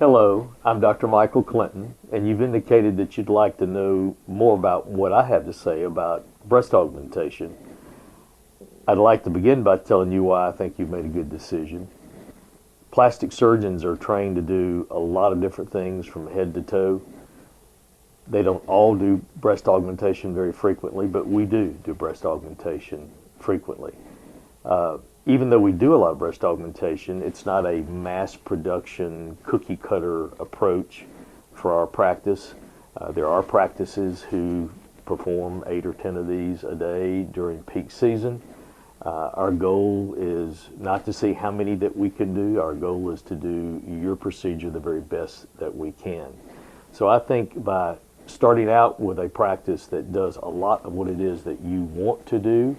Hello, I'm Dr. Michael Clinton, and you've indicated that you'd like to know more about what I have to say about breast augmentation. I'd like to begin by telling you why I think you've made a good decision. Plastic surgeons are trained to do a lot of different things from head to toe. They don't all do breast augmentation very frequently, but we do breast augmentation frequently. Even though we do a lot of breast augmentation, it's not a mass production cookie cutter approach for our practice. There are practices who perform 8 or 10 of these a day during peak season. Our goal is not to see how many that we can do. Our goal is to do your procedure the very best that we can. So I think by starting out with a practice that does a lot of what it is that you want to do,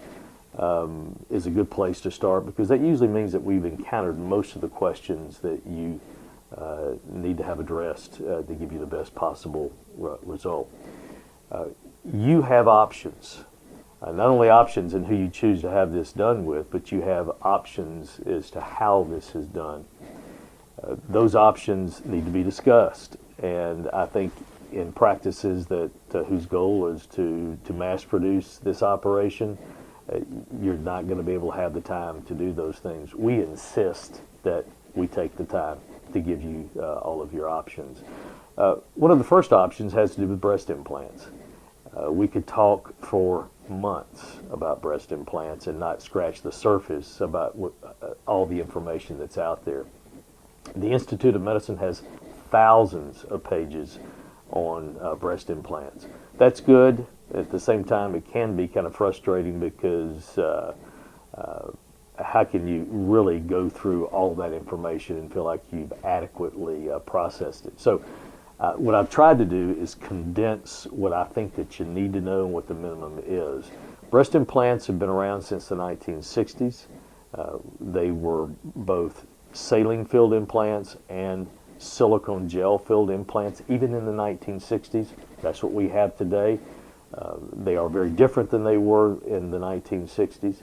is a good place to start, because that usually means that we've encountered most of the questions that you need to have addressed to give you the best possible result. You have options. Not only options in who you choose to have this done with, but you have options as to how this is done. Those options need to be discussed, and I think in practices that whose goal is to mass produce this operation, you're not going to be able to have the time to do those things. We insist that we take the time to give you all of your options. One of the first options has to do with breast implants. We could talk for months about breast implants and not scratch the surface about all the information that's out there. The Institute of Medicine has thousands of pages on breast implants. That's good. At the same time, it can be kind of frustrating because how can you really go through all that information and feel like you've adequately processed it? So what I've tried to do is condense what I think that you need to know and what the minimum is. Breast implants have been around since the 1960s. They were both saline-filled implants and silicone gel-filled implants, even in the 1960s. That's what we have today. They are very different than they were in the 1960s.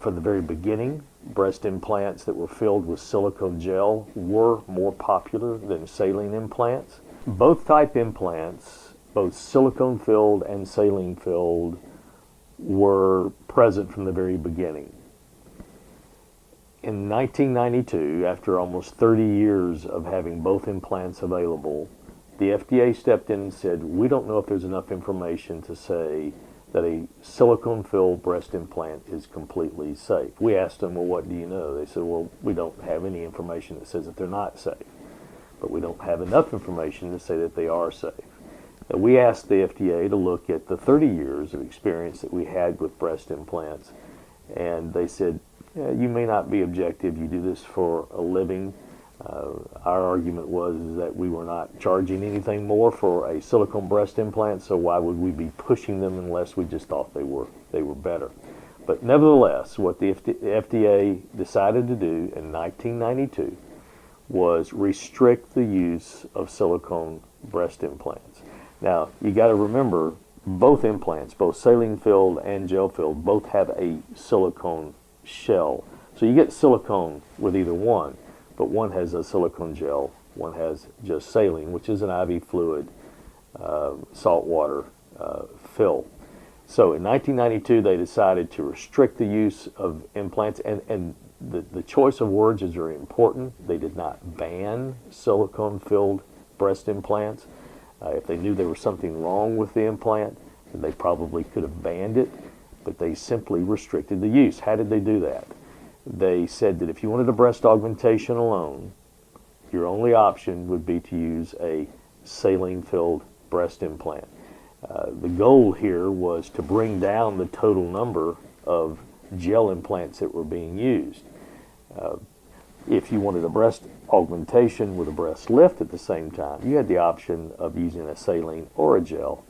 From the very beginning, breast implants that were filled with silicone gel were more popular than saline implants. Both type implants, both silicone filled and saline filled, were present from the very beginning. In 1992, after almost 30 years of having both implants available, the FDA stepped in and said, we don't know if there's enough information to say that a silicone-filled breast implant is completely safe. We asked them, well, what do you know? They said, well, we don't have any information that says that they're not safe, but we don't have enough information to say that they are safe. Now, we asked the FDA to look at the 30 years of experience that we had with breast implants, and they said, yeah, you may not be objective, you do this for a living. Our argument was that we were not charging anything more for a silicone breast implant, so why would we be pushing them unless we just thought they were better? But nevertheless, what the FDA decided to do in 1992 was restrict the use of silicone breast implants. Now, you got to remember, both implants, both saline-filled and gel-filled, both have a silicone shell. So you get silicone with either one, but one has a silicone gel, one has just saline, which is an IV fluid, salt water fill. So in 1992, they decided to restrict the use of implants, and the choice of words is very important. They did not ban silicone-filled breast implants. If they knew there was something wrong with the implant, then they probably could have banned it, but they simply restricted the use. How did they do that? They said that if you wanted a breast augmentation alone, your only option would be to use a saline-filled breast implant. The goal here was to bring down the total number of gel implants that were being used. If you wanted a breast augmentation with a breast lift at the same time, you had the option of using a saline or a gel,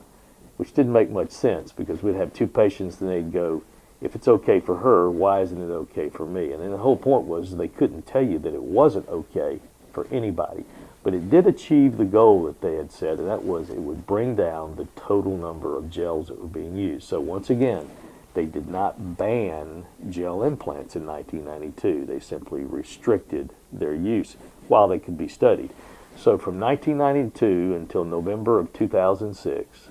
which didn't make much sense because we'd have two patients and they'd go, if it's okay for her, why isn't it okay for me? And then the whole point was they couldn't tell you that it wasn't okay for anybody. But it did achieve the goal that they had said, and that was it would bring down the total number of gels that were being used. So once again, They did not ban gel implants in 1992. They simply restricted their use while they could be studied. So from 1992 until November of 2006,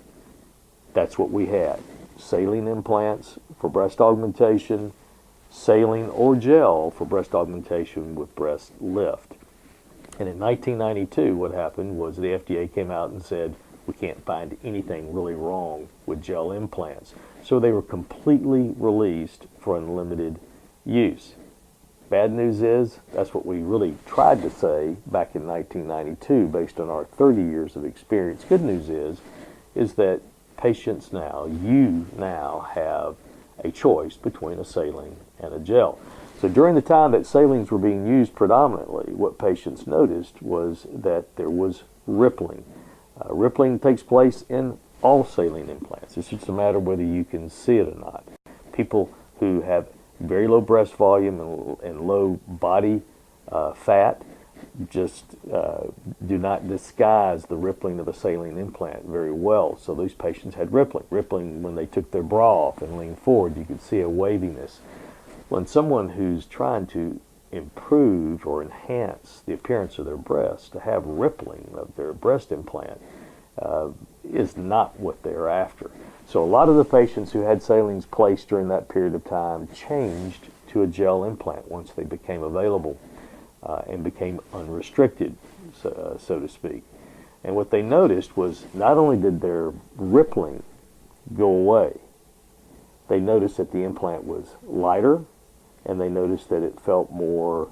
that's what we had. Saline implants for breast augmentation, saline or gel for breast augmentation with breast lift. And in 1992, what happened was the FDA came out and said, we can't find anything really wrong with gel implants. So they were completely released for unlimited use. Bad news is, that's what we really tried to say back in 1992 based on our 30 years of experience. Good news is that patients now, you now have a choice between a saline and a gel. So during the time that salines were being used predominantly, what patients noticed was that there was rippling. Rippling takes place in all saline implants. It's just a matter of whether you can see it or not. People who have very low breast volume and low body fat just do not disguise the rippling of a saline implant very well. So these patients had rippling. Rippling when they took their bra off and leaned forward, you could see a waviness. When someone who's trying to improve or enhance the appearance of their breast, to have rippling of their breast implant is not what they're after. So a lot of the patients who had salines placed during that period of time changed to a gel implant once they became available and became unrestricted, so to speak. And what they noticed was not only did their rippling go away, they noticed that the implant was lighter, and they noticed that it felt more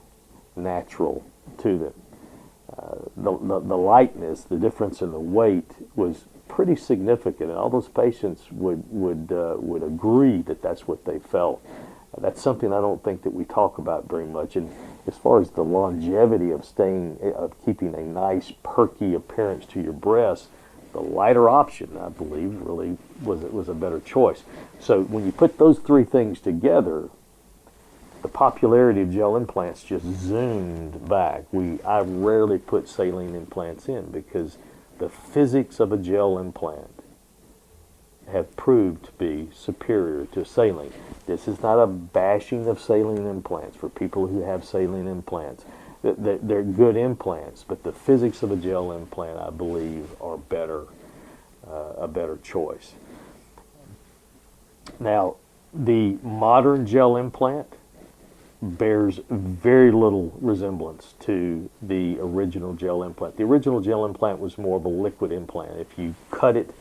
natural to them. The lightness, the difference in the weight was pretty significant, and all those patients would agree that that's what they felt. That's something I don't think that we talk about very much. And as far as the longevity of keeping a nice perky appearance to your breast, the lighter option, I believe, really was a better choice. So when you put those three things together, the popularity of gel implants just zoomed back. I rarely put saline implants in because the physics of a gel implant have proved to be superior to saline. This is not a bashing of saline implants for people who have saline implants. They're good implants, but the physics of a gel implant, I believe, are a better choice. Now, the modern gel implant bears very little resemblance to the original gel implant. The original gel implant was more of a liquid implant. If you cut it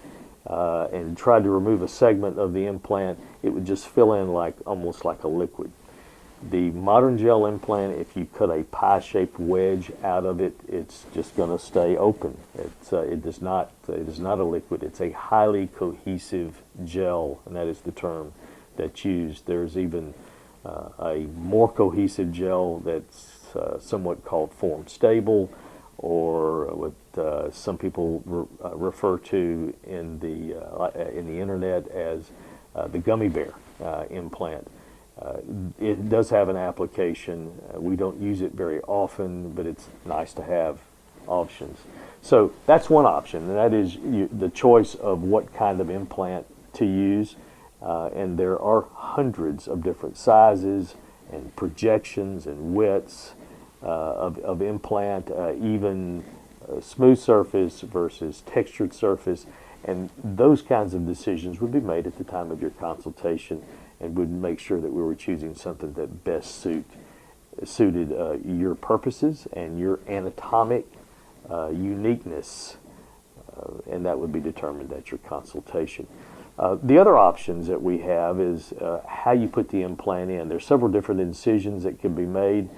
and tried to remove a segment of the implant, it would just fill in almost like a liquid. The modern gel implant, if you cut a pie-shaped wedge out of it, it's just going to stay open. It is not a liquid. It's a highly cohesive gel, and that is the term that's used. There's even a more cohesive gel that's somewhat called form stable, or what some people refer to in the internet as the gummy bear implant. It does have an application. We don't use it very often, but it's nice to have options. So that's one option, and that is the choice of what kind of implant to use. And there are hundreds of different sizes and projections and widths of implant, even smooth surface versus textured surface. And those kinds of decisions would be made at the time of your consultation, and would make sure that we were choosing something that best suited your purposes and your anatomic uniqueness, and that would be determined at your consultation. The other options that we have is how you put the implant in. There's several different incisions that can be made.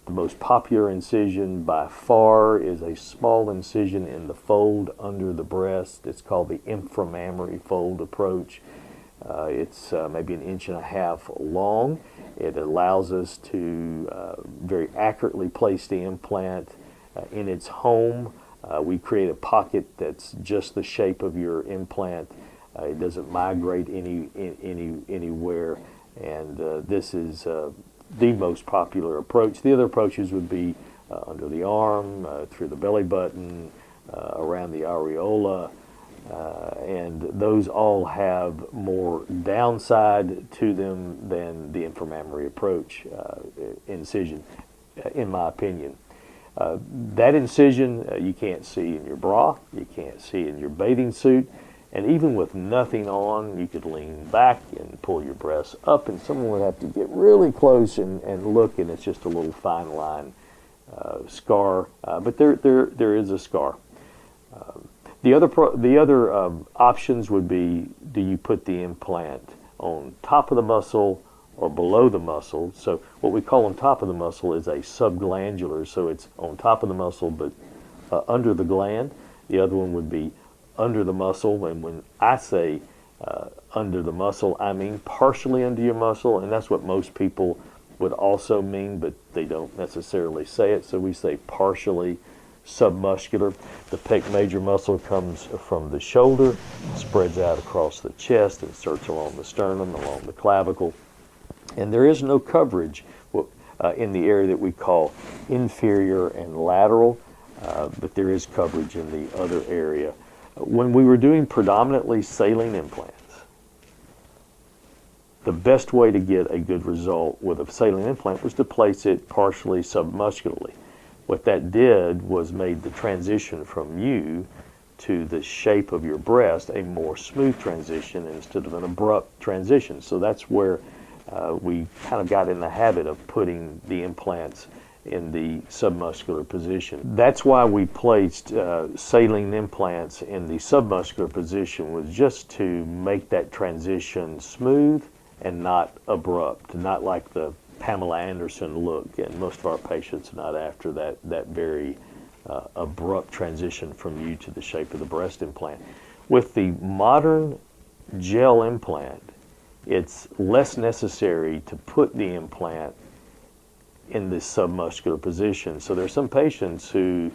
The most popular incision by far is a small incision in the fold under the breast. It's called the inframammary fold approach. It's maybe 1.5 inches long. It allows us to very accurately place the implant in its home. We create a pocket that's just the shape of your implant. It doesn't migrate anywhere, and this is the most popular approach. The other approaches would be under the arm, through the belly button, around the areola, and those all have more downside to them than the inframammary approach incision, in my opinion. That incision you can't see in your bra, you can't see in your bathing suit, and even with nothing on, you could lean back and pull your breasts up, and someone would have to get really close and look, and it's just a little fine line scar, but there is a scar. The other options would be, do you put the implant on top of the muscle or below the muscle? So what we call on top of the muscle is a subglandular, so it's on top of the muscle but under the gland. The other one would be under the muscle, and when I say under the muscle, I mean partially under your muscle, and that's what most people would also mean, but they don't necessarily say it, so we say partially submuscular. The pec major muscle comes from the shoulder, spreads out across the chest, and inserts along the sternum, along the clavicle. And there is no coverage in the area that we call inferior and lateral, but there is coverage in the other area. When we were doing predominantly saline implants, the best way to get a good result with a saline implant was to place it partially submuscularly. What that did was made the transition from you to the shape of your breast a more smooth transition instead of an abrupt transition. So that's where we kind of got in the habit of putting the implants in the submuscular position. That's why we placed saline implants in the submuscular position, was just to make that transition smooth and not abrupt, not like the Pamela Anderson look, and most of our patients are not after that very abrupt transition from you to the shape of the breast implant. With the modern gel implant, it's less necessary to put the implant in this submuscular position. So there's some patients who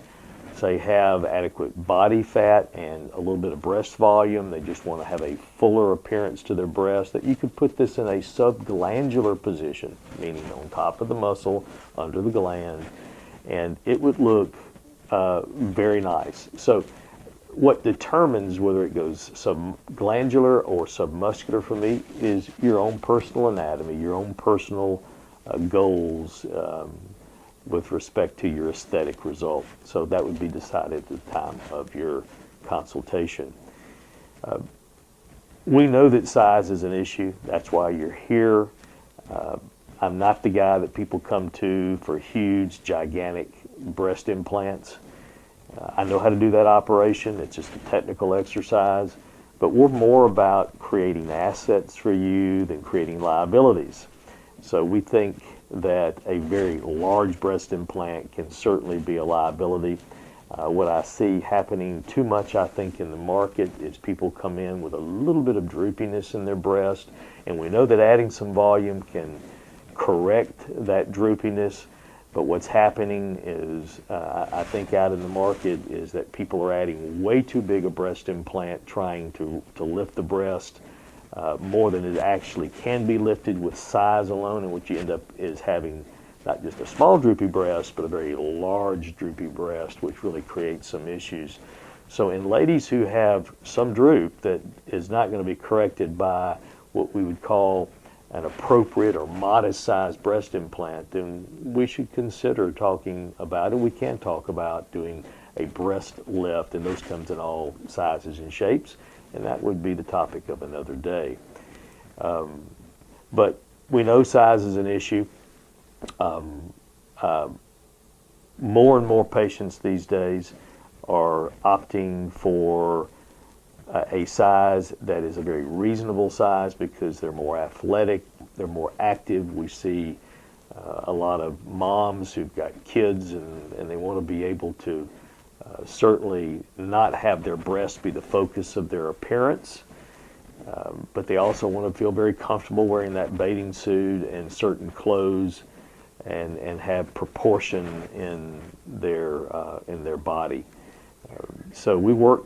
say have adequate body fat and a little bit of breast volume. They just want to have a fuller appearance to their breast, that you could put this in a subglandular position, meaning on top of the muscle, under the gland, and it would look very nice. So what determines whether it goes subglandular or submuscular for me is your own personal anatomy, your own personal goals with respect to your aesthetic result. So that would be decided at the time of your consultation. We know that size is an issue. That's why you're here. I'm not the guy that people come to for huge, gigantic breast implants. I know how to do that operation. It's just a technical exercise. But we're more about creating assets for you than creating liabilities. So we think that a very large breast implant can certainly be a liability. What I see happening too much, I think, in the market is people come in with a little bit of droopiness in their breast, and we know that adding some volume can correct that droopiness, but what's happening is, I think out in the market, is that people are adding way too big a breast implant, trying to lift the breast more than it actually can be lifted with size alone, and what you end up is having not just a small droopy breast, but a very large droopy breast, which really creates some issues. So in ladies who have some droop that is not going to be corrected by what we would call an appropriate or modest sized breast implant, then we should consider talking about it. We can talk about doing a breast lift, and those comes in all sizes and shapes, and that would be the topic of another day. But we know size is an issue. More and more patients these days are opting for a size that is a very reasonable size because they're more athletic, they're more active. We see a lot of moms who've got kids and they want to be able to certainly not have their breasts be the focus of their appearance, but they also want to feel very comfortable wearing that bathing suit and certain clothes and have proportion in their body. So we work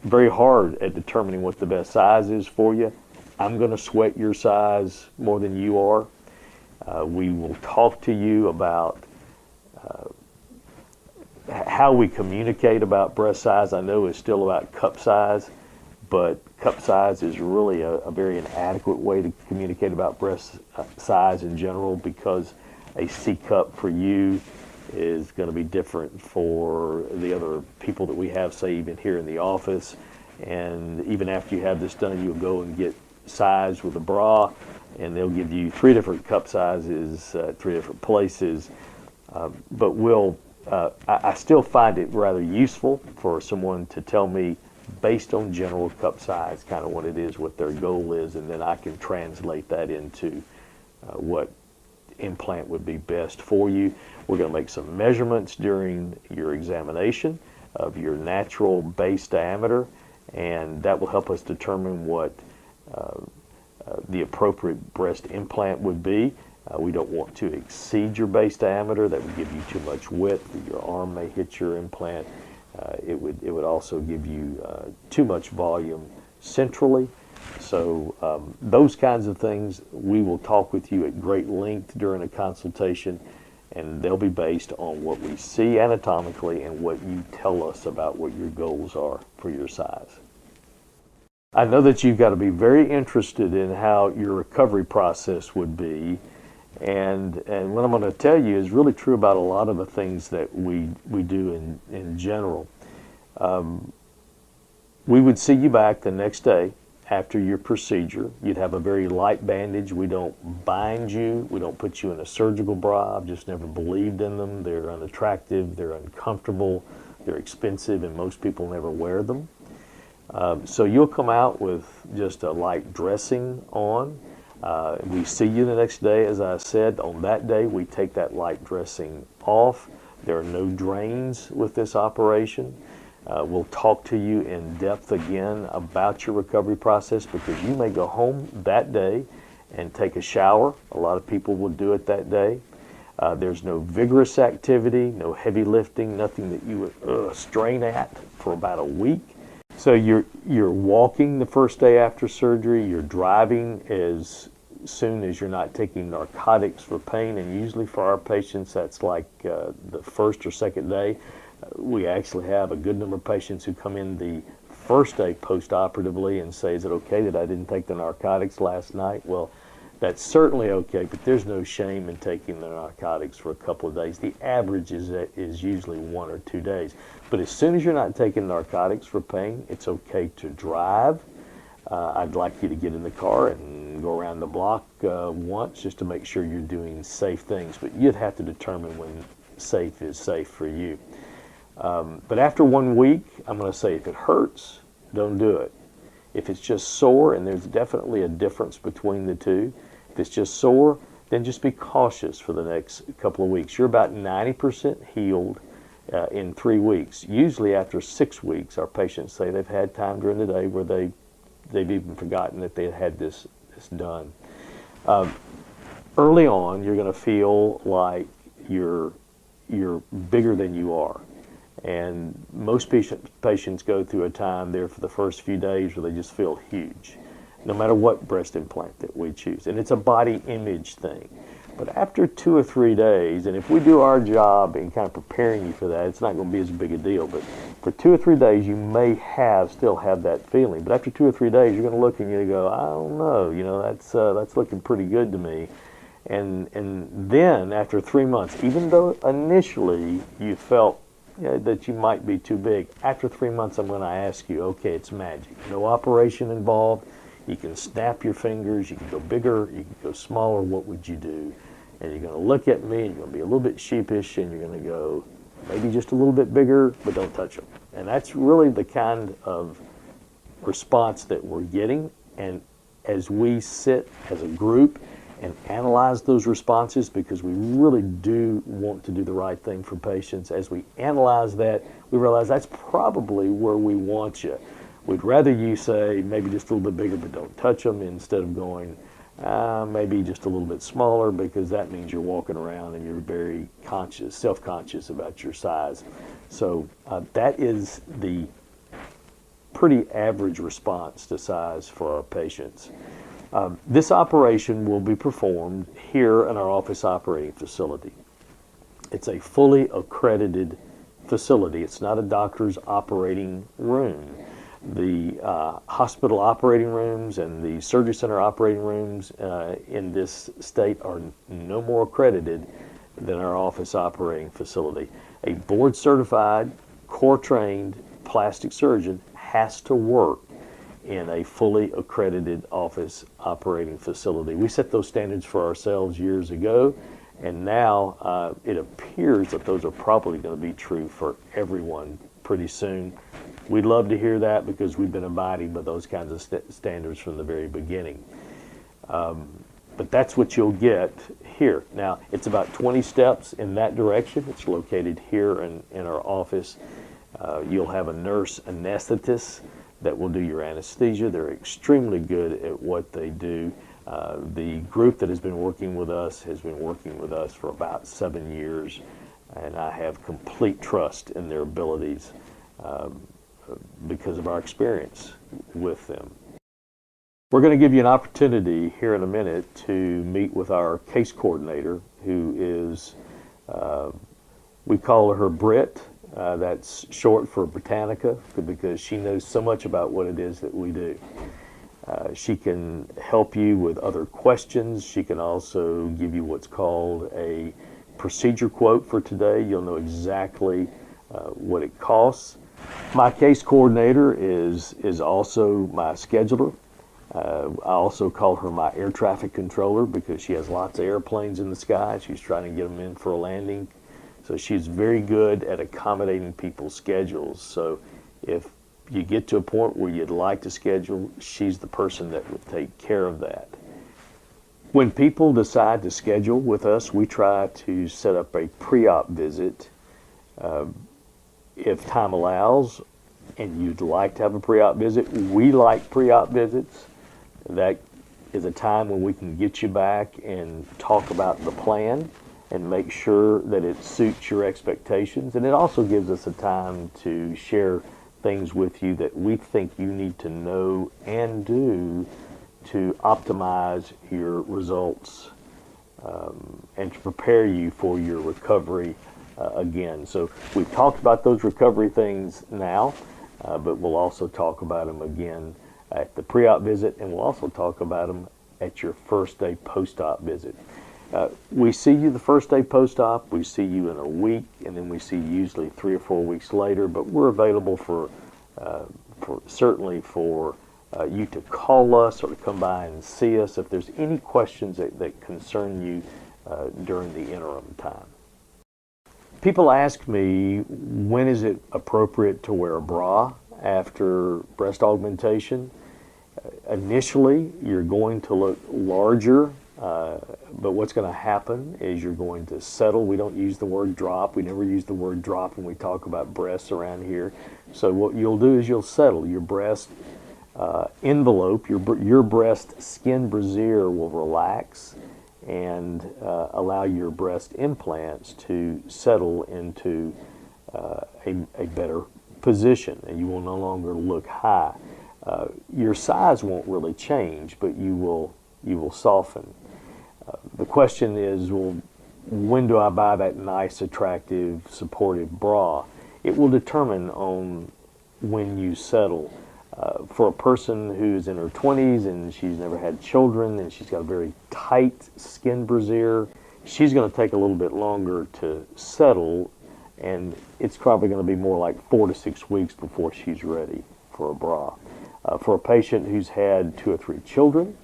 very hard at determining what the best size is for you. I'm going to sweat your size more than you are. We will talk to you about how we communicate about breast size. I know it's still about cup size, but cup size is really a very inadequate way to communicate about breast size in general, because a C cup for you is going to be different for the other people that we have, say, even here in the office. And even after you have this done, you'll go and get sized with a bra, and they'll give you 3 different cup sizes, 3 different places. But I still find it rather useful for someone to tell me, based on general cup size, kind of what it is, what their goal is, and then I can translate that into what implant would be best for you. We're going to make some measurements during your examination of your natural base diameter, and that will help us determine what the appropriate breast implant would be. We don't want to exceed your base diameter. That would give you too much width. Your arm may hit your implant. It would also give you too much volume centrally. So those kinds of things, we will talk with you at great length during a consultation, and they'll be based on what we see anatomically and what you tell us about what your goals are for your size. I know that you've got to be very interested in how your recovery process would be, and what I'm going to tell you is really true about a lot of the things that we do in general. We would see you back the next day after your procedure. You'd have a very light bandage. We don't bind you. We don't put you in a surgical bra. I've just never believed in them. They're unattractive. They're uncomfortable. They're expensive, and most people never wear them. So you'll come out with just a light dressing on. We see you the next day. As I said, on that day, we take that light dressing off. There are no drains with this operation. We'll talk to you in depth again about your recovery process, because you may go home that day and take a shower. A lot of people will do it that day. There's no vigorous activity, no heavy lifting, nothing that you would strain at for about a week. So you're walking the first day after surgery. You're driving as soon as you're not taking narcotics for pain, and usually for our patients that's like the first or second day. We actually have a good number of patients who come in the first day post-operatively and say, is it okay that I didn't take the narcotics last night? Well, that's certainly okay, but there's no shame in taking the narcotics for a couple of days. The average is usually 1 or 2 days. But as soon as you're not taking narcotics for pain, it's okay to drive. I'd like you to get in the car and go around the block once, just to make sure you're doing safe things. But you'd have to determine when safe is safe for you. But after 1 week, I'm going to say, if it hurts, don't do it. If it's just sore, and there's definitely a difference between the two, if it's just sore, then just be cautious for the next couple of weeks. You're about 90% healed in 3 weeks. Usually after 6 weeks, our patients say they've had time during the day where they've even forgotten that they had this done. Early on, you're going to feel like you're bigger than you are. And most patients go through a time there for the first few days where they just feel huge, no matter what breast implant that we choose. And it's a body image thing. But after 2 or 3 days, and if we do our job in kind of preparing you for that, it's not going to be as big a deal. But for 2 or 3 days, you may still have that feeling. But after 2 or 3 days, you're going to look and you go, I don't know, that's looking pretty good to me. And then after 3 months, even though initially you felt that you might be too big, after 3 months, I'm going to ask you, okay, it's magic. No operation involved. You can snap your fingers. You can go bigger. You can go smaller. What would you do? And you're going to look at me, and you're going to be a little bit sheepish, and you're going to go, maybe just a little bit bigger, but don't touch them. And that's really the kind of response that we're getting. And as we sit as a group and analyze those responses, because we really do want to do the right thing for patients, as we analyze that, we realize that's probably where we want you. We'd rather you say maybe just a little bit bigger but don't touch them, instead of going maybe just a little bit smaller, because that means you're walking around and you're very conscious, self-conscious about your size. So that is the pretty average response to size for our patients. This operation will be performed here in our office operating facility. It's a fully accredited facility. It's not a doctor's operating room. The hospital operating rooms and the surgery center operating rooms in this state are no more accredited than our office operating facility. A board certified, core trained plastic surgeon has to work in a fully accredited office operating facility. We set those standards for ourselves years ago, and now it appears that those are probably going to be true for everyone pretty soon. We'd love to hear that because we've been abiding by those kinds of standards from the very beginning. But that's what you'll get here. Now, it's about 20 steps in that direction. It's located here in our office. You'll have a nurse anesthetist that will do your anesthesia. They're extremely good at what they do. The group that has been working with us has been working with us for about 7 years, and I have complete trust in their abilities because of our experience with them. We're going to give you an opportunity here in a minute to meet with our case coordinator, who is, we call her Britt. That's short for Britannica because she knows so much about what it is that we do. She can help you with other questions. She can also give you what's called a procedure quote for today. You'll know exactly what it costs. My case coordinator is also my scheduler. I also call her my air traffic controller because she has lots of airplanes in the sky. She's trying to get them in for a landing. So she's very good at accommodating people's schedules. So if you get to a point where you'd like to schedule, she's the person that would take care of that. When people decide to schedule with us, we try to set up a pre-op visit. If time allows and you'd like to have a pre-op visit, we like pre-op visits. That is a time when we can get you back and talk about the plan and make sure that it suits your expectations. And it also gives us a time to share things with you that we think you need to know and do to optimize your results and to prepare you for your recovery again. So we've talked about those recovery things now, but we'll also talk about them again at the pre-op visit, and we'll also talk about them at your first day post-op visit. We see you the first day post-op, we see you in a week, and then we see you usually 3 or 4 weeks later, but we're available for certainly for you to call us or to come by and see us if there's any questions that concern you during the interim time. People ask me, when is it appropriate to wear a bra after breast augmentation? Initially, you're going to look larger, but what's going to happen is you're going to settle. We don't use the word drop. We never use the word drop when we talk about breasts around here. So what you'll do is you'll settle. Your breast envelope, your breast skin brassiere will relax and allow your breast implants to settle into a better position, and you will no longer look high. Your size won't really change, but you will soften. The question is, well, when do I buy that nice, attractive, supportive bra? It will determine on when you settle. For a person who's in her 20s and she's never had children and she's got a very tight skin brassiere, she's going to take a little bit longer to settle, and it's probably going to be more like 4 to 6 weeks before she's ready for a bra. For a patient who's had 2 or 3 children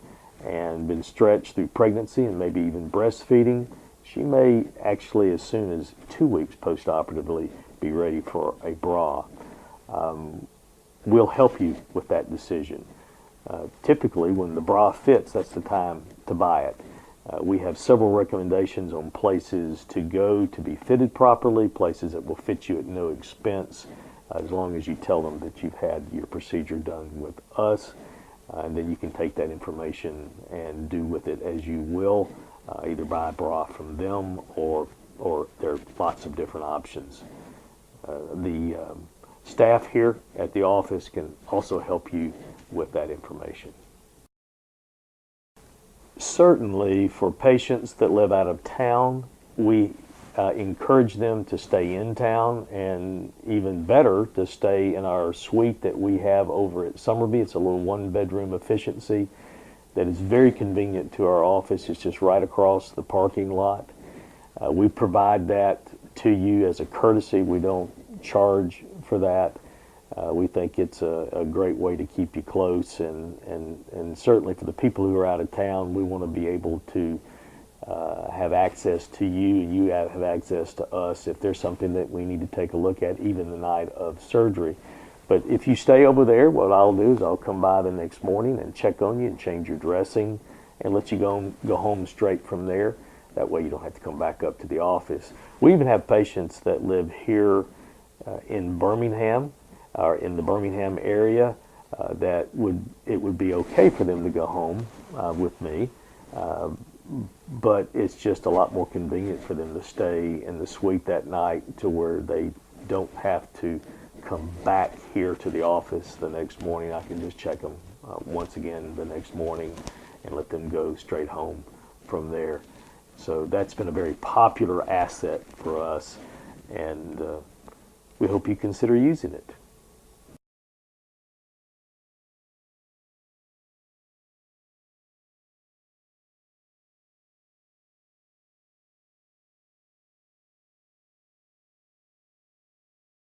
and been stretched through pregnancy and maybe even breastfeeding, she may actually, as soon as 2 weeks post-operatively, be ready for a bra. We'll help you with that decision. Typically, when the bra fits, that's the time to buy it. We have several recommendations on places to go to be fitted properly, places that will fit you at no expense, as long as you tell them that you've had your procedure done with us. And then you can take that information and do with it as you will, either buy a bra from them or there are lots of different options. The staff here at the office can also help you with that information. Certainly for patients that live out of town, we encourage them to stay in town, and even better, to stay in our suite that we have over at Summerby. It's a little one-bedroom efficiency that is very convenient to our office. It's just right across the parking lot. We provide that to you as a courtesy. We don't charge for that. We think it's a great way to keep you close, and certainly for the people who are out of town, we want to be able to have access to you, and you have access to us if there's something that we need to take a look at, even the night of surgery. But if you stay over there, what I'll do is I'll come by the next morning and check on you and change your dressing and let you go home straight from there. That way you don't have to come back up to the office. We even have patients that live here in Birmingham or in the Birmingham area that it would be okay for them to go home with me. But it's just a lot more convenient for them to stay in the suite that night to where they don't have to come back here to the office the next morning. I can just check them once again the next morning and let them go straight home from there. So that's been a very popular asset for us, and we hope you consider using it.